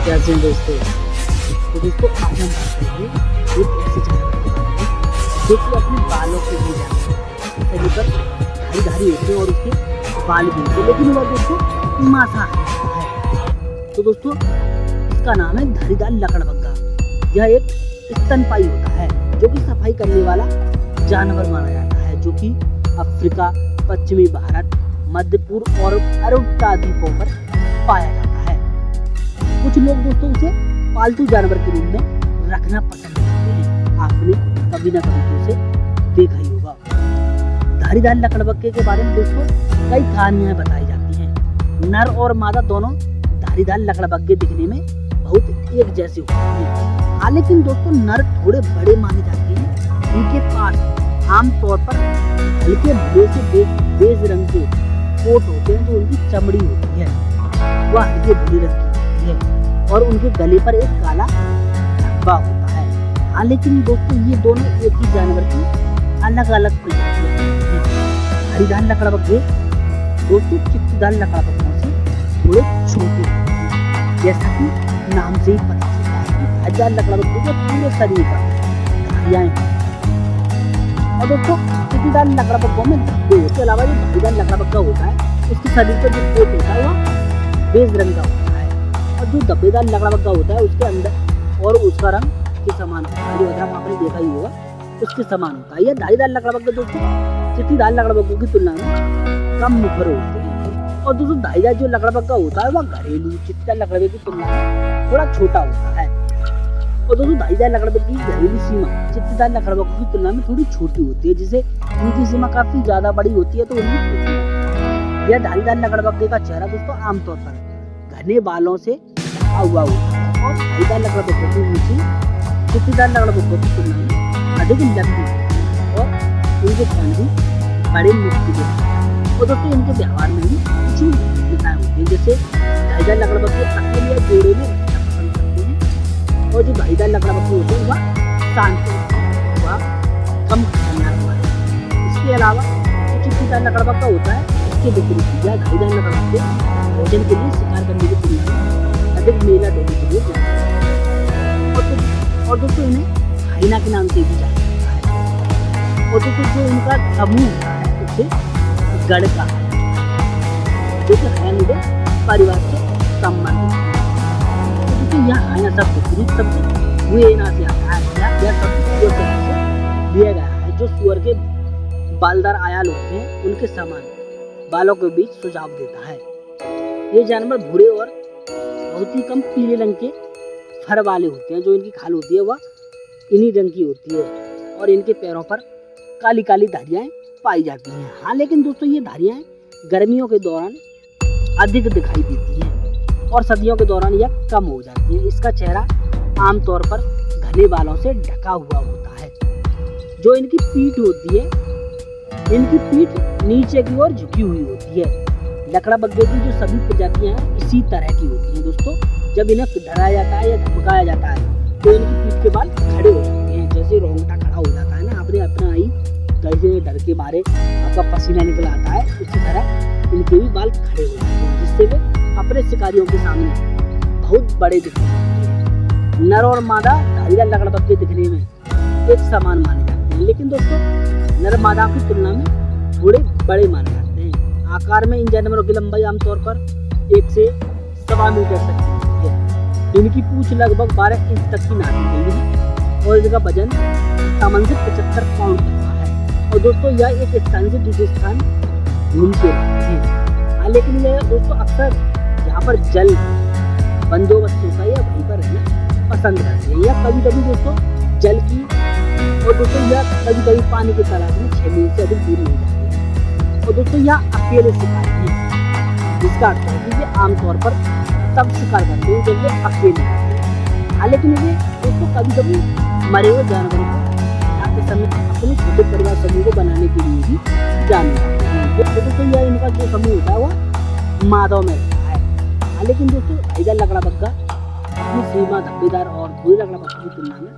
कैसे हैं दोस्तों। तो दोस्तों आज हम बात करेंगे एक ऐसे जानवर के बारे में जो कि अपने बालों के लिए जाते हैं। शरीर पर धारी धारी होते हैं और उसके बाल भी होते हैं, लेकिन वह दोस्तों मांसाहारी है। तो दोस्तों इसका नाम है धारीदार लकड़बग्गा। यह एक स्तनपायी होता है जो कि सफाई करने वाला जानवर माना जाता है, जो कि अफ्रीका, पश्चिमी भारत, मध्य पूर्व और अरब द्वीपों पर पाया जाता है। कुछ लोग दोस्तों उसे पालतू जानवर के रूप में रखना पसंद करते हैं। आपने कभी ना कभी तो उसे देखा ही होगा। धारीदार लकड़बग्गे के बारे में दोस्तों कई कहानियां बताई जाती हैं। नर और मादा दोनों धारीदार लकड़बग्गे दिखने में बहुत एक जैसे होते हैं। हाँ, लेकिन दोस्तों नर थोड़े बड़े माने जाते हैं। इनके पास आमतौर पर हल्के भूरे से बेज रंग के कोट होते हैं। जो उनकी चमड़ी होती है वह हल्के भूरे रंग की होती है और उनके गले पर एक काला धब्बा होता है। हाँ, लेकिन दोस्तों ये दोनों एक ही जानवर की अलग अलग प्रजातियां हैं। धारीदार लकड़बग्गे दोस्तों चित्तीदार लकड़बग्गों से थोड़े छोटे होते हैं। जैसा कि नाम से ही पता चलता है कि धारीदार लकड़बग्गे के पूरे शरीर पर धारियां हैं। और दोस्तों चित्तीदार लकड़बग्गों में धब्बे होते हैं। अलावा जो धारीदार लकड़बग्गा होता है उसके शरीर पर जो कोट होता है वह बेज रंग का होता है और जो धब्बेदार लकड़बग्गा होता है उसके अंदर और उसका रंग के समान होता है। जो अदरक आपने देखा ही होगा उसके समान होता है। यह धारीदार लकड़बग्गे दोस्तों चित्तीदार लकड़बग्गों की तुलना में कम मुखर होते हैं। और दोस्तों धारीदार जो लकड़बग्गा होता है वह घरेलू चित्तीदार लकड़बग्गे की तुलना में थोड़ा छोटा होता है। और दोस्तों धारीदार लकड़बग्गे की घरेलू सीमा चित्तीदार लकड़बग्गों की तुलना में थोड़ी छोटी होती है, जिसे उनकी सीमा काफी ज्यादा बड़ी होती है तो उनकी यह धारीदार लकड़बग्गे का चेहरा दोस्तों आमतौर पर घने बालों से ढका हुआ होता है और धारीदार लकड़बग्गों की ऊंची चित्तीदार लकड़बग्गों की तुलना में अधिक लंबी और उनके कान भी बड़े मुश्किल है। और दोस्तों इनके व्यवहार में भी कुछ विशेषताएं होती है, जैसे धारीदार लकड़बग्गे अकेले या जोड़े में रहना पसंद करते हैं और जो धारीदार लकड़बग्गे होते हैं वह शांत होते हैं, वह कम खतरनाक होते हैं। इसके अलावा जो चित्तीदार लकड़बग्गा होता है इसके विपरीत यह धारीदार लकड़बग्गे भोजन के लिए शिकार करने की तुलना में अधिक मेला ढूंढने के लिए जाते हैं। और दोस्तों इन्हें हाइना के नाम से भी जाना जाता है। और दोस्तों जो इनका समूह होता है उसे गढ़ का जो कि हाइना परिवार से संबंधित है। दोस्तों यह हाइना शब्द ग्रीक शब्द हुएना से आता है। यह शब्द से लिया गया है जो सुअर के बालदार आयाल होते हैं उनके समान बालों के बीच सुझाव देता है। ये जानवर भूरे और बहुत ही कम पीले रंग के फर वाले होते हैं। जो इनकी खाल होती है वह इन्हीं रंग की होती है और इनके पैरों पर काली काली धारियां पाई जाती हैं। हाँ, लेकिन दोस्तों ये धारियां गर्मियों के दौरान अधिक दिखाई देती हैं और सर्दियों के दौरान यह कम हो जाती है। इसका चेहरा आमतौर पर घने बालों से ढका हुआ होता है। जो इनकी पीठ होती है, इनकी पीठ नीचे की ओर झुकी हुई होती है। लकड़बग्गे की जो सभी प्रजातियां हैं इसी तरह की होती हैं। दोस्तों जब इन्हें डराया जाता है या धमकाया जाता है तो इनकी पीठ के बाल खड़े हो जाते हैं, जैसे रोंगटा खड़ा हो जाता है ना। आपने अपना ही कैसे डर के मारे आपका पसीना निकल आता है, उसी तरह इनके भी बाल खड़े हो जाते हैं, जिससे वे अपने शिकारियों के सामने बहुत बड़े दिखते हैं। नर और मादा धारीदार लकड़बग्गे दिखने में एक समान माने जाते हैं, लेकिन दोस्तों नर मादा की तुलना में थोड़े बड़े माने जाते हैं। आकार में इन जानवरों की लंबाई आमतौर पर 1 से 1.25 मीटर तक की होती है। इनकी पूंछ लगभग 12 इंच तक की नापी गई है और इनका वजन 57 से 75 पाउंड तक का है। और दोस्तों यह एक स्थान से दूसरे स्थान घूमते रहते हैं। हाँ, लेकिन यह दोस्तों अक्सर जहाँ पर जल बंदोबस्त होता है या वहीं पर रहना पसंद करते हैं। या कभी कभी दोस्तों जल की और दोस्तों यह कभी कभी पानी के तालाब में 6 मील से अधिक दूर नहीं जाते हैं। और दोस्तों यह अकेले शिकारी है, जिसका अर्थ है कि ये आमतौर पर तब शिकार करते हैं जब ये अकेले होते हैं। हाँ, लेकिन ये दोस्तों कभी कभी मरे हुए जानवरों को खाते समय अपने छोटे परिवार समूह को बनाने के लिए भी जाने जाते हैं। तो दोस्तों यह इनका जो समूह होता है वह मादों में रहता है। हाँ, लेकिन दोस्तों धारीदार लकड़बग्गा अपनी सीमा धब्बेदार और भूरे लकड़बग्गे की तुलना में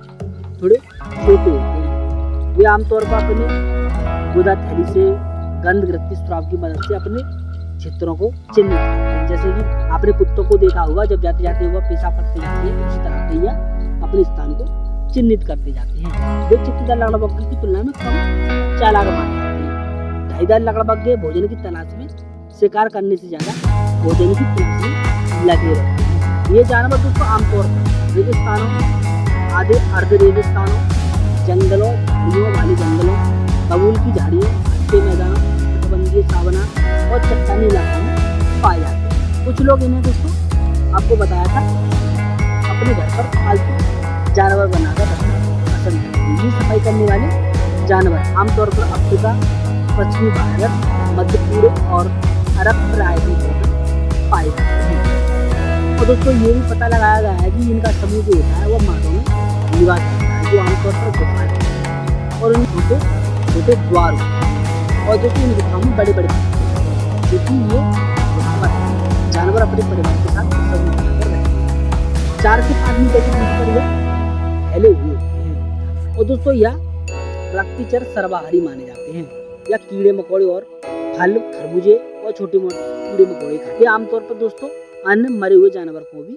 थोड़े छोटे होते हैं। वे आमतौर पर अपने गुदा थैली से गंध ग्रंथि स्राव की मदद से अपने क्षेत्रों को चिन्हित करते हैं। जैसे कि आपने कुत्तों को देखा होगा, जब जाते जाते वह पेशाब करते जाते हैं, उसी तरह से यह अपने स्थान को चिन्हित करते जाते हैं। वे चित्तीदार लकड़बग्घे की तुलना में कम चालाक माने जाते हैं। धारीदार लकड़बग्घे भोजन की तलाश में शिकार करने से ज्यादा भोजन की तलाश में लगे रहते हैं। ये जानवर दोस्तों आमतौर पर रेगिस्तानों, आधे अर्ध रेगिस्तानों, जंगलों, झाड़ियों वाले जंगलों, बबूल की झाड़ियों, हल्के मैदानों, तटबंधीय सावना और चट्टानी इलाकों में पाए जाते हैं। कुछ लोग इन्हें दोस्तों आपको बताया था अपने घर पर पालतू जानवर बनाकर रखना पसंद करते हैं। ये सफाई करने वाले जानवर आमतौर पर अफ्रीका, पश्चिमी भारत, मध्य पूर्व और अरब प्रायद्वीप में पाए जाते हैं। और दोस्तों ये भी पता लगाया गया है कि इनका समूह जो होता है वह मानव में निवास करता है, जो आमतौर पर गुफा है और उन छोटे छोटे द्वार और जो कि इन गुफाओं में बड़े बड़े क्योंकि ये जानवर अपने परिवार के साथ समूह बनाकर रहते हैं। 4 से 5 मीटर की दूरी पर यह फैले हुए होते हैं। और दोस्तों यह रक्तचर सर्वाहारी माने जाते हैं। या कीड़े मकोड़े और फल, खरबूजे और छोटे मोटे कीड़े मकोड़े खाते हैं। आमतौर पर दोस्तों अन्य मरे हुए जानवर को भी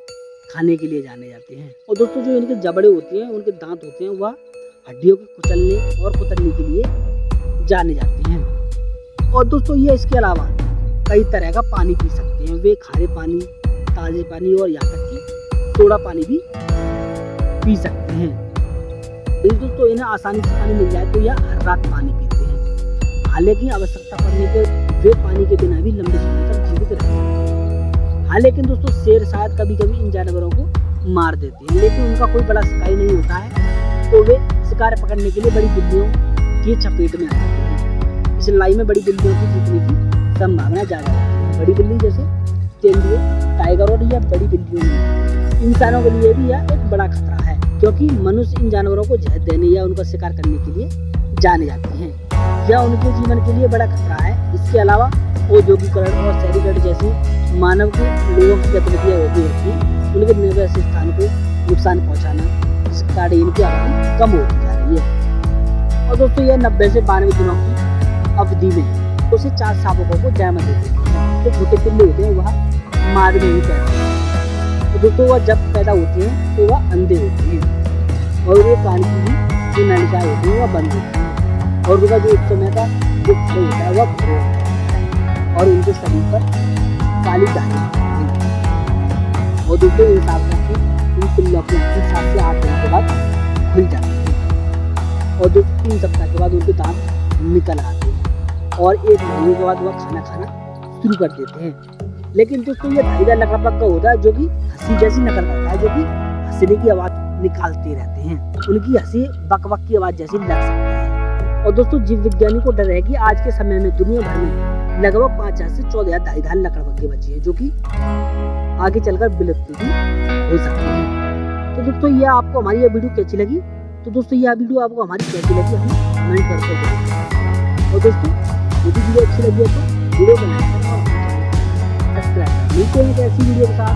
खाने के लिए जाने जाते हैं। और दोस्तों जो इनके जबड़े होते हैं, उनके दांत होते हैं, वह हड्डियों को कुचलने और कुतरने के लिए जाने जाते हैं। और दोस्तों ये इसके अलावा कई तरह का पानी पी सकते हैं। वे खारे पानी, ताजे पानी और यहाँ तक कि सोडा पानी भी पी सकते हैं। दोस्तों इन्हें आसानी से पानी मिल जाए तो यह हर रात पानी पीते हैं। हालांकि आवश्यकता पड़ने पर वे पानी के बिना भी लंबे समय तक जीवित रह सकते हैं। हालांकि दोस्तों शेर शायद कभी कभी इन जानवरों को मार देते हैं, लेकिन उनका कोई बड़ा शिकारी नहीं होता है, तो वे शिकार पकड़ने के लिए बड़ी बिल्लियों की चपेट में आ जाते हैं। इस लड़ाई में बड़ी बिल्लियों की जीतने की संभावना ज्यादा होती है। बड़ी बिल्ली जैसे तेंदुए, टाइगर और या बड़ी बिल्लियों में इंसानों के लिए भी यह एक बड़ा खतरा है, क्योंकि मनुष्य इन जानवरों को जहर देने या उनका शिकार करने के लिए जाने जाते हैं। यह उनके जीवन के लिए बड़ा खतरा है। इसके अलावा औद्योगिकरण और शहरीकरण जैसी मानव के लोगों की गतिविधियां होती हैं, उनके निवास स्थान को नुकसान पहुंचाना, जिस कारण इनकी आबादी कम होती जा रही है। और दोस्तों यह 90 से 92 दिनों की अवधि में उसे 4 शावकों को जन्म देते हैं। जो छोटे पिल्ले होते हैं वह माद में ही पैदा होते हैं। तो दोस्तों वह जब पैदा होते हैं तो वह अंधे होते हैं और ये कान की भी जो नलिकाएं होती हैं वह बंद होती हैं और उनका जो उस समय का जो फल होता है वह भूरा होता है और उनके शरीर पर काली दाने होती हैं। और दोस्तों इन शावकों इन पिल्लों की 7 से 8 दिन के बाद खुल जाती है और दोस्तों 3 सप्ताह के बाद उनके दांत निकल आते हैं और 1 महीने के बाद वह खाना खाना शुरू कर देते हैं। लेकिन दोस्तों ये धारीदार लकड़बग्घा होता है जो कि हंसी जैसी नकल करता है, जो कि हंसने की आवाज निकालते रहते हैं। उनकी हंसी बक बक की आवाज जैसी लग सकती है। और दोस्तों जीव विज्ञानी को डर है कि आज के समय में दुनिया भर में लगभग 5000 से 14000 धारीदार लकड़बग्घे बचे हैं, जो कि आगे चलकर विलुप्त भी हो सकते हैं। तो दोस्तों ये आपको हमारी यह वीडियो कैसी लगी? तो दोस्तों यह वीडियो आपको हमारी कैसी लगी हमें कमेंट करके जरूर। और दोस्तों यदि वीडियो अच्छी लगी है तो वीडियो को लाइक करें और सब्सक्राइब करें। मिलते हैं एक ऐसी वीडियो के साथ।